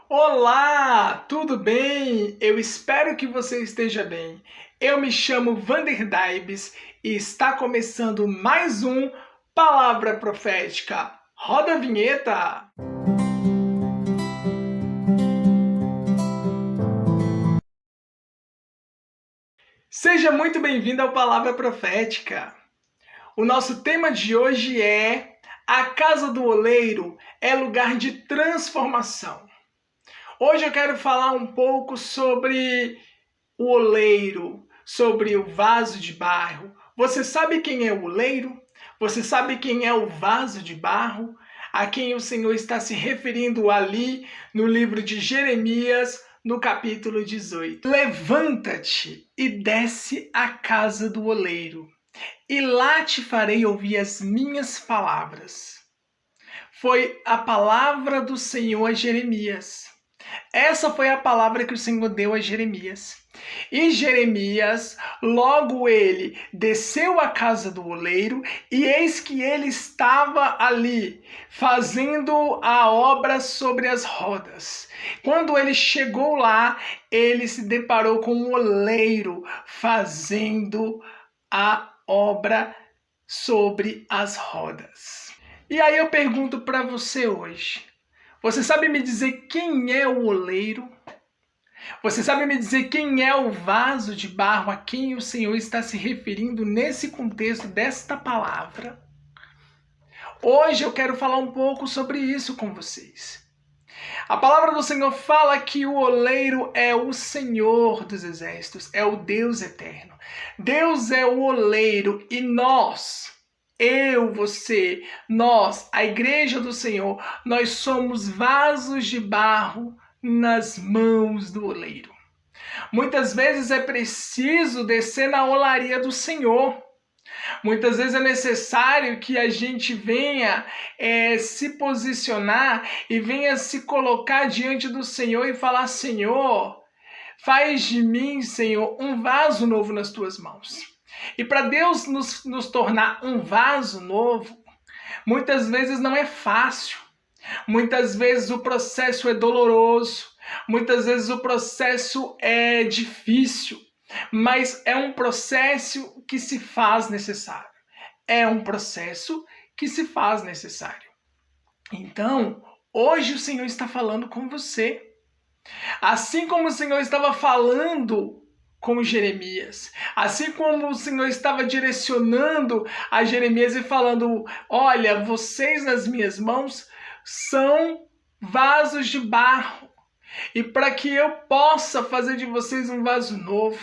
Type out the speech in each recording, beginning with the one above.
Olá, tudo bem? Eu espero que você esteja bem. Eu me chamo Vander Daibes e está começando mais um Palavra Profética. Roda a vinheta! Seja muito bem-vindo ao Palavra Profética. O nosso tema de hoje é: a casa do oleiro é lugar de transformação. Hoje eu quero falar um pouco sobre o oleiro, sobre o vaso de barro. Você sabe quem é o oleiro? Você sabe quem é o vaso de barro? A quem o Senhor está se referindo ali no livro de Jeremias, no capítulo 18. Levanta-te e desce à casa do oleiro, e lá te farei ouvir as minhas palavras. Foi a palavra do Senhor a Jeremias. Essa foi a palavra que o Senhor deu a Jeremias. E Jeremias, logo ele desceu à casa do oleiro, e eis que ele estava ali fazendo a obra sobre as rodas. Quando ele chegou lá, ele se deparou com um oleiro fazendo a obra sobre as rodas. E aí eu pergunto para você hoje: você sabe me dizer quem é o oleiro? Você sabe me dizer quem é o vaso de barro a quem o Senhor está se referindo nesse contexto desta palavra? Hoje eu quero falar um pouco sobre isso com vocês. A palavra do Senhor fala que o oleiro é o Senhor dos exércitos, é o Deus eterno. Deus é o oleiro e nós, eu, você, nós, a igreja do Senhor, nós somos vasos de barro nas mãos do oleiro. Muitas vezes é preciso descer na olaria do Senhor. Muitas vezes é necessário que a gente venha se posicionar e venha se colocar diante do Senhor e falar: Senhor, faz de mim, Senhor, um vaso novo nas tuas mãos. E para Deus nos tornar um vaso novo, muitas vezes não é fácil. Muitas vezes o processo é doloroso. Muitas vezes o processo é difícil. Mas é um processo que se faz necessário. É um processo que se faz necessário. Então, hoje o Senhor está falando com você. Assim como o Senhor estava falando com Jeremias, assim como o Senhor estava direcionando a Jeremias e falando: olha, vocês nas minhas mãos são vasos de barro, e para que eu possa fazer de vocês um vaso novo,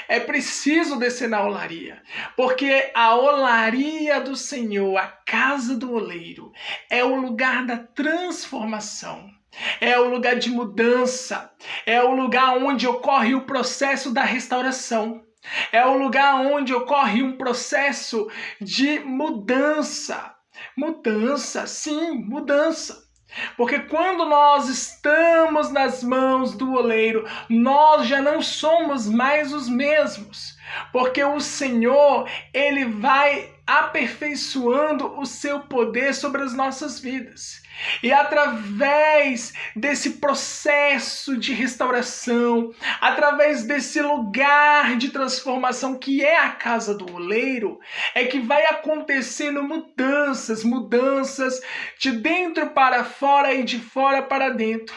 é preciso descer na olaria, porque a olaria do Senhor, a casa do oleiro, é o lugar da transformação. É o lugar de mudança, é o lugar onde ocorre o processo da restauração, é o lugar onde ocorre um processo de mudança. Mudança, sim, mudança. Porque quando nós estamos nas mãos do oleiro, nós já não somos mais os mesmos. Porque o Senhor, Ele vai aperfeiçoando o seu poder sobre as nossas vidas. E através desse processo de restauração, através desse lugar de transformação que é a casa do oleiro, é que vai acontecendo mudanças de dentro para fora e de fora para dentro.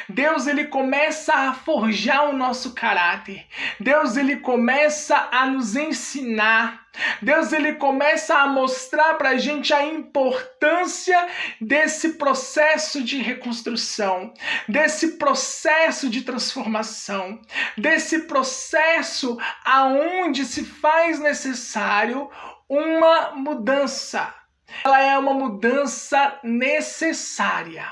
Deus, ele começa a forjar o nosso caráter. Deus, ele começa a nos ensinar. Deus, ele começa a mostrar para a gente a importância desse processo de reconstrução, desse processo de transformação, desse processo aonde se faz necessário uma mudança. Ela é uma mudança necessária.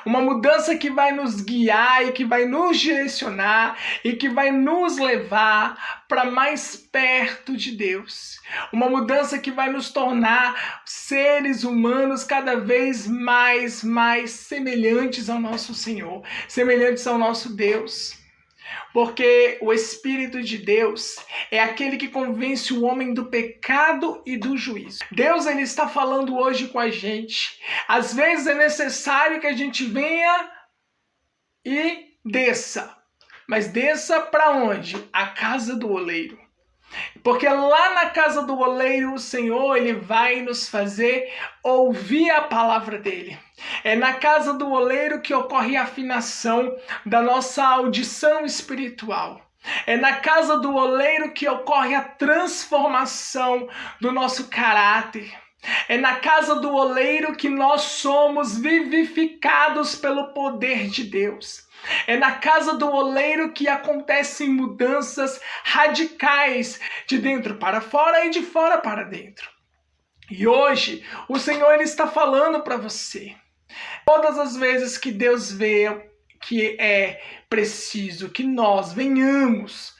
Uma mudança que vai nos guiar e que vai nos direcionar e que vai nos levar para mais perto de Deus. Uma mudança que vai nos tornar seres humanos cada vez mais semelhantes ao nosso Senhor, semelhantes ao nosso Deus. Porque o Espírito de Deus é aquele que convence o homem do pecado e do juízo. Deus, ele está falando hoje com a gente. Às vezes é necessário que a gente venha e desça. Mas desça para onde? A casa do oleiro. Porque lá na casa do oleiro, o Senhor, ele vai nos fazer ouvir a palavra dele. É na casa do oleiro que ocorre a afinação da nossa audição espiritual. É na casa do oleiro que ocorre a transformação do nosso caráter. É na casa do oleiro que nós somos vivificados pelo poder de Deus. É na casa do oleiro que acontecem mudanças radicais de dentro para fora e de fora para dentro. E hoje o Senhor ele está falando para você. Todas as vezes que Deus vê que é preciso que nós venhamos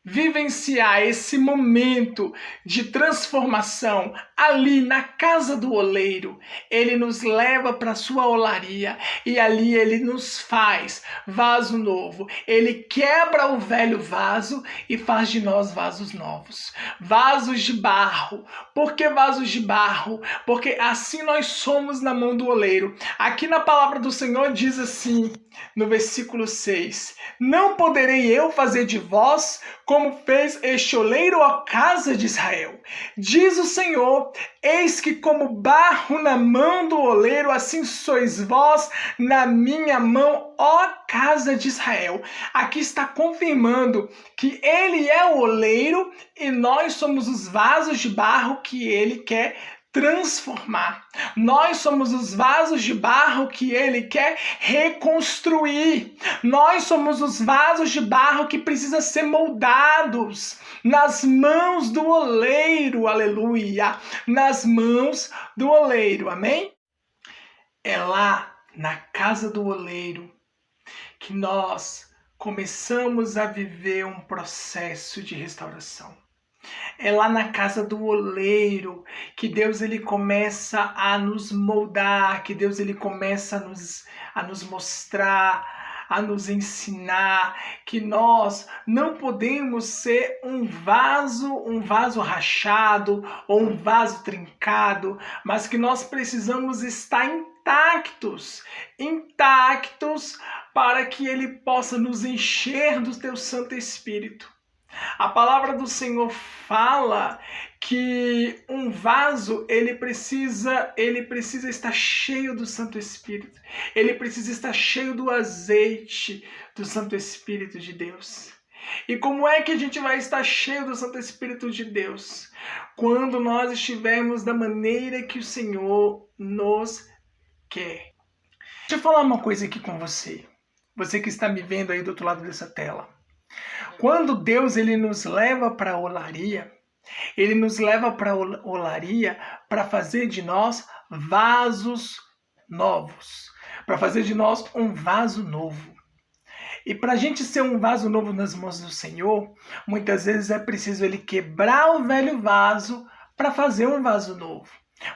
vivenciar esse momento de transformação ali na casa do oleiro, ele nos leva para sua olaria e ali ele nos faz vaso novo. Ele quebra o velho vaso e faz de nós vasos novos, vasos de barro. Por que vasos de barro? Porque assim nós somos na mão do oleiro. Aqui na palavra do Senhor diz assim, no versículo 6: não poderei eu fazer de vós como fez este oleiro à casa de Israel. Diz o Senhor, eis que como barro na mão do oleiro, assim sois vós na minha mão, ó casa de Israel. Aqui está confirmando que ele é o oleiro e nós somos os vasos de barro que ele quer transformar. Nós somos os vasos de barro que ele quer reconstruir. Nós somos os vasos de barro que precisam ser moldados nas mãos do oleiro, aleluia, nas mãos do oleiro, amém? É lá na casa do oleiro que nós começamos a viver um processo de restauração. É lá na casa do oleiro que Deus ele começa a nos moldar, que Deus ele começa a nos mostrar, a nos ensinar que nós não podemos ser um vaso rachado ou um vaso trincado, mas que nós precisamos estar intactos para que ele possa nos encher do teu Santo Espírito. A palavra do Senhor fala que um vaso, ele precisa estar cheio do Santo Espírito. Ele precisa estar cheio do azeite do Santo Espírito de Deus. E como é que a gente vai estar cheio do Santo Espírito de Deus? Quando nós estivermos da maneira que o Senhor nos quer. Deixa eu falar uma coisa aqui com você. Você que está me vendo aí do outro lado dessa tela. Quando Deus ele nos leva para a olaria, ele nos leva para a olaria para fazer de nós vasos novos, para fazer de nós um vaso novo. E para a gente ser um vaso novo nas mãos do Senhor, muitas vezes é preciso ele quebrar o velho vaso para fazer um vaso novo.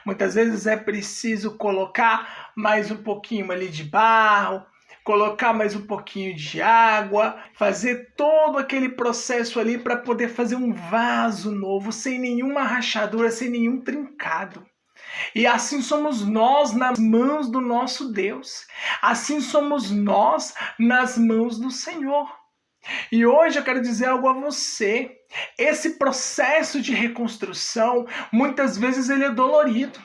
Muitas vezes é preciso colocar mais um pouquinho ali de barro, colocar mais um pouquinho de água, fazer todo aquele processo ali para poder fazer um vaso novo, sem nenhuma rachadura, sem nenhum trincado. E assim somos nós nas mãos do nosso Deus. Assim somos nós nas mãos do Senhor. E hoje eu quero dizer algo a você. Esse processo de reconstrução, muitas vezes ele é dolorido.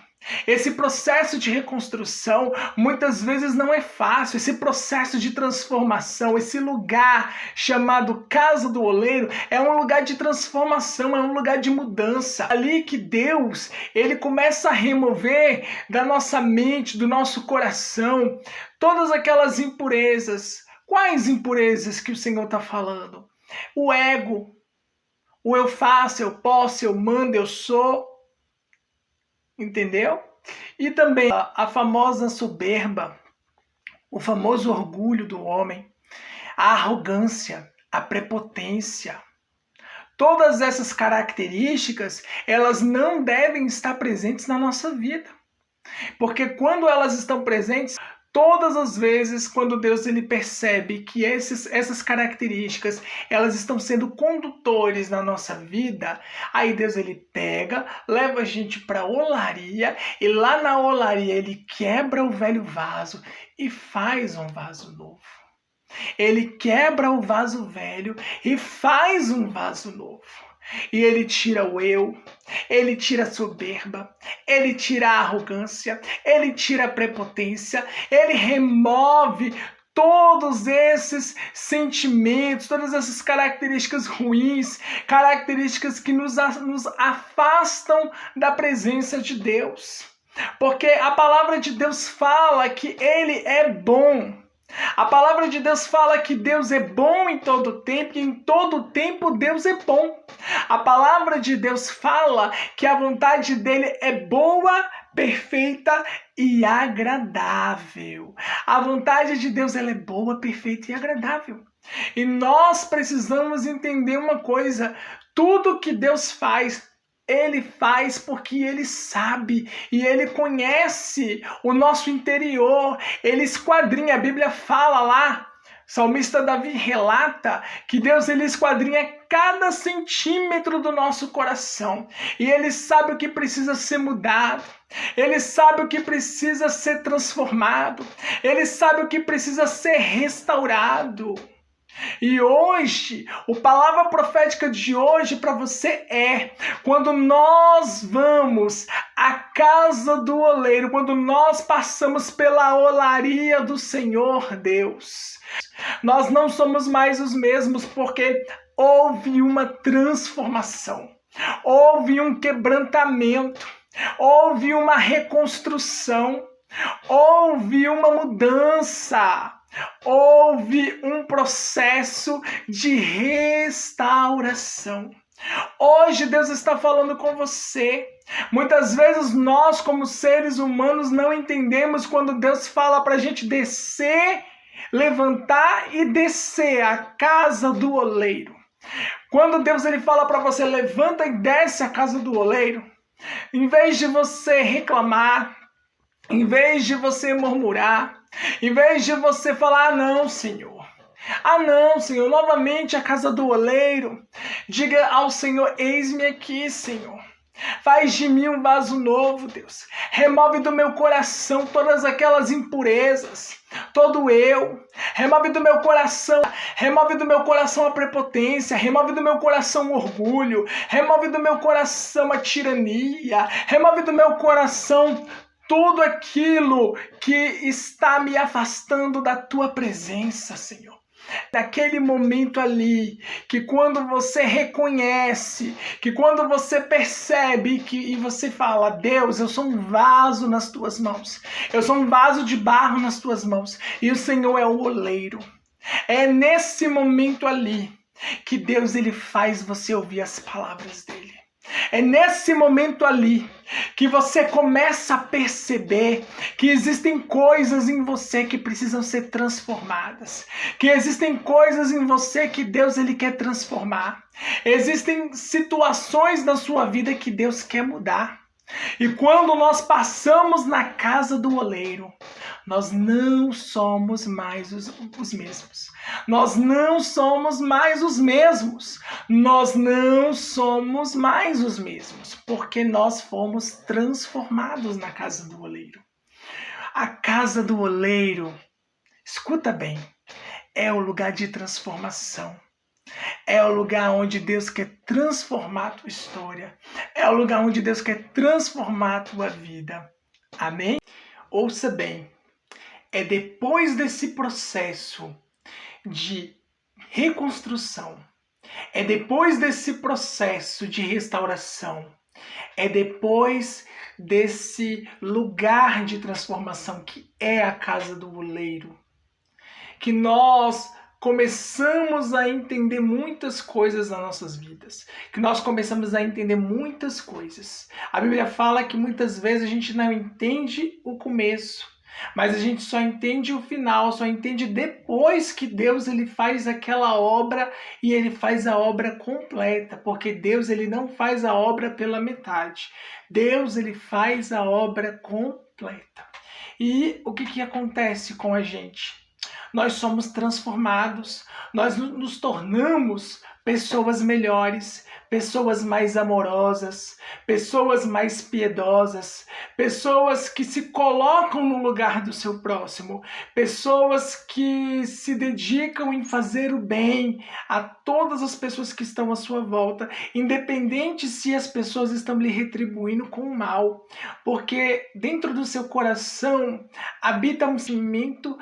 Esse processo de reconstrução muitas vezes não é fácil. Esse processo de transformação, esse lugar chamado casa do oleiro é um lugar de transformação, é um lugar de mudança. Ali que Deus ele começa a remover da nossa mente, do nosso coração, todas aquelas impurezas. Quais impurezas que o Senhor está falando? O ego, o eu faço, eu posso, eu mando, eu sou. Entendeu? E também a famosa soberba, o famoso orgulho do homem, a arrogância, a prepotência. Todas essas características, elas não devem estar presentes na nossa vida. Porque quando elas estão presentes, todas as vezes quando Deus ele percebe que essas características elas estão sendo condutores na nossa vida, aí Deus ele pega, leva a gente para a olaria e lá na olaria ele quebra o velho vaso e faz um vaso novo. Ele quebra o vaso velho e faz um vaso novo. E ele tira o eu, ele tira a soberba, ele tira a arrogância, ele tira a prepotência, ele remove todos esses sentimentos, todas essas características ruins, características que nos afastam da presença de Deus. Porque a palavra de Deus fala que Ele é bom. A palavra de Deus fala que Deus é bom em todo tempo e em todo tempo Deus é bom. A palavra de Deus fala que a vontade dele é boa, perfeita e agradável. A vontade de Deus ela é boa, perfeita e agradável. E nós precisamos entender uma coisa: tudo que Deus faz, Ele faz porque Ele sabe e Ele conhece o nosso interior. Ele esquadrinha, a Bíblia fala lá, o salmista Davi relata que Deus ele esquadrinha cada centímetro do nosso coração. E Ele sabe o que precisa ser mudado. Ele sabe o que precisa ser transformado. Ele sabe o que precisa ser restaurado. E hoje, a palavra profética de hoje para você é: quando nós vamos à casa do oleiro, quando nós passamos pela olaria do Senhor Deus, nós não somos mais os mesmos, porque houve uma transformação, houve um quebrantamento, houve uma reconstrução, houve uma mudança. Houve um processo de restauração. Hoje Deus está falando com você. Muitas vezes nós, como seres humanos, não entendemos quando Deus fala para a gente descer, levantar e descer a casa do oleiro. Quando Deus ele fala para você, levanta e desce a casa do oleiro, em vez de você reclamar, em vez de você murmurar, em vez de você falar, não, Senhor, novamente a casa do oleiro, diga ao Senhor, eis-me aqui, Senhor. Faz de mim um vaso novo, Deus. Remove do meu coração todas aquelas impurezas, todo eu. Remove do meu coração a prepotência. Remove do meu coração o orgulho. Remove do meu coração a tirania. Remove do meu coração tudo aquilo que está me afastando da tua presença, Senhor. Naquele momento ali, que quando você reconhece, que quando você percebe e você fala, Deus, eu sou um vaso nas tuas mãos, eu sou um vaso de barro nas tuas mãos, e o Senhor é o oleiro. É nesse momento ali que Deus ele faz você ouvir as palavras dele. É nesse momento ali que você começa a perceber que existem coisas em você que precisam ser transformadas, que existem coisas em você que Deus ele quer transformar, existem situações na sua vida que Deus quer mudar. E quando nós passamos na casa do oleiro, nós não somos mais os mesmos. Nós não somos mais os mesmos. Nós não somos mais os mesmos, porque nós fomos transformados na casa do oleiro. A casa do oleiro, escuta bem, é o lugar de transformação. É o lugar onde Deus quer transformar a tua história. É o lugar onde Deus quer transformar a tua vida. Amém? Ouça bem. É depois desse processo de reconstrução, é depois desse processo de restauração, é depois desse lugar de transformação que é a casa do oleiro, que nós começamos a entender muitas coisas nas nossas vidas, que nós começamos a entender muitas coisas. A Bíblia fala que muitas vezes a gente não entende o começo, mas a gente só entende o final, só entende depois que Deus ele faz aquela obra e ele faz a obra completa, porque Deus ele não faz a obra pela metade. Deus ele faz a obra completa. E o que acontece com a gente? nós somos transformados, nós nos tornamos pessoas melhores, pessoas mais amorosas, pessoas mais piedosas, pessoas que se colocam no lugar do seu próximo, pessoas que se dedicam em fazer o bem a todas as pessoas que estão à sua volta, independente se as pessoas estão lhe retribuindo com o mal, porque dentro do seu coração habita um sentimento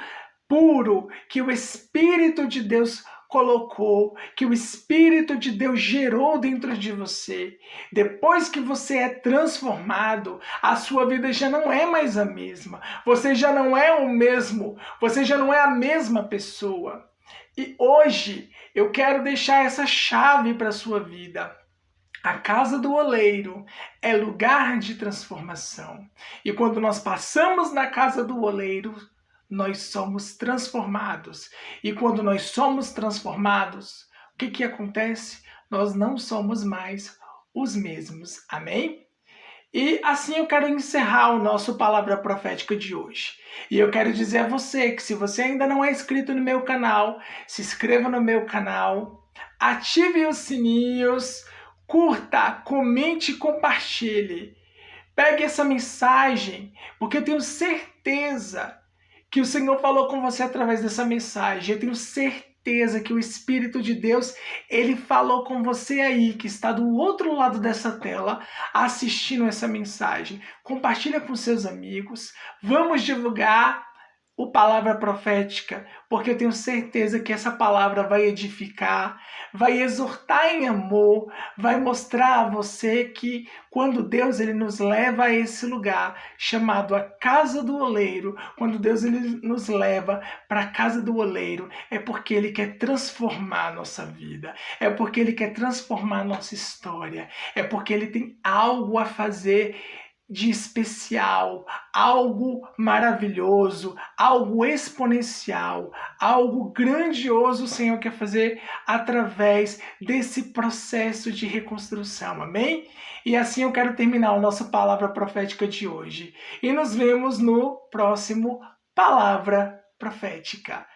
puro que o Espírito de Deus colocou, que o Espírito de Deus gerou dentro de você. Depois que você é transformado, a sua vida já não é mais a mesma. Você já não é o mesmo, você já não é a mesma pessoa. E hoje eu quero deixar essa chave para a sua vida. A casa do oleiro é lugar de transformação. E quando nós passamos na casa do oleiro, nós somos transformados. E quando nós somos transformados, o que acontece? Nós não somos mais os mesmos. Amém? E assim eu quero encerrar o nosso Palavra Profética de hoje. E eu quero dizer a você que se você ainda não é inscrito no meu canal, se inscreva no meu canal, ative os sininhos, curta, comente e compartilhe. Pegue essa mensagem, porque eu tenho certeza que o Senhor falou com você através dessa mensagem. Eu tenho certeza que o Espírito de Deus, ele falou com você aí, que está do outro lado dessa tela, assistindo essa mensagem. Compartilha com seus amigos. Vamos divulgar o Palavra Profética, porque eu tenho certeza que essa palavra vai edificar, vai exortar em amor, vai mostrar a você que quando Deus ele nos leva a esse lugar chamado a casa do oleiro, quando Deus ele nos leva para a casa do oleiro, é porque Ele quer transformar a nossa vida, é porque Ele quer transformar a nossa história, é porque Ele tem algo a fazer de especial, algo maravilhoso, algo exponencial, algo grandioso o Senhor quer fazer através desse processo de reconstrução, amém? E assim eu quero terminar a nossa palavra profética de hoje. E nos vemos no próximo Palavra Profética.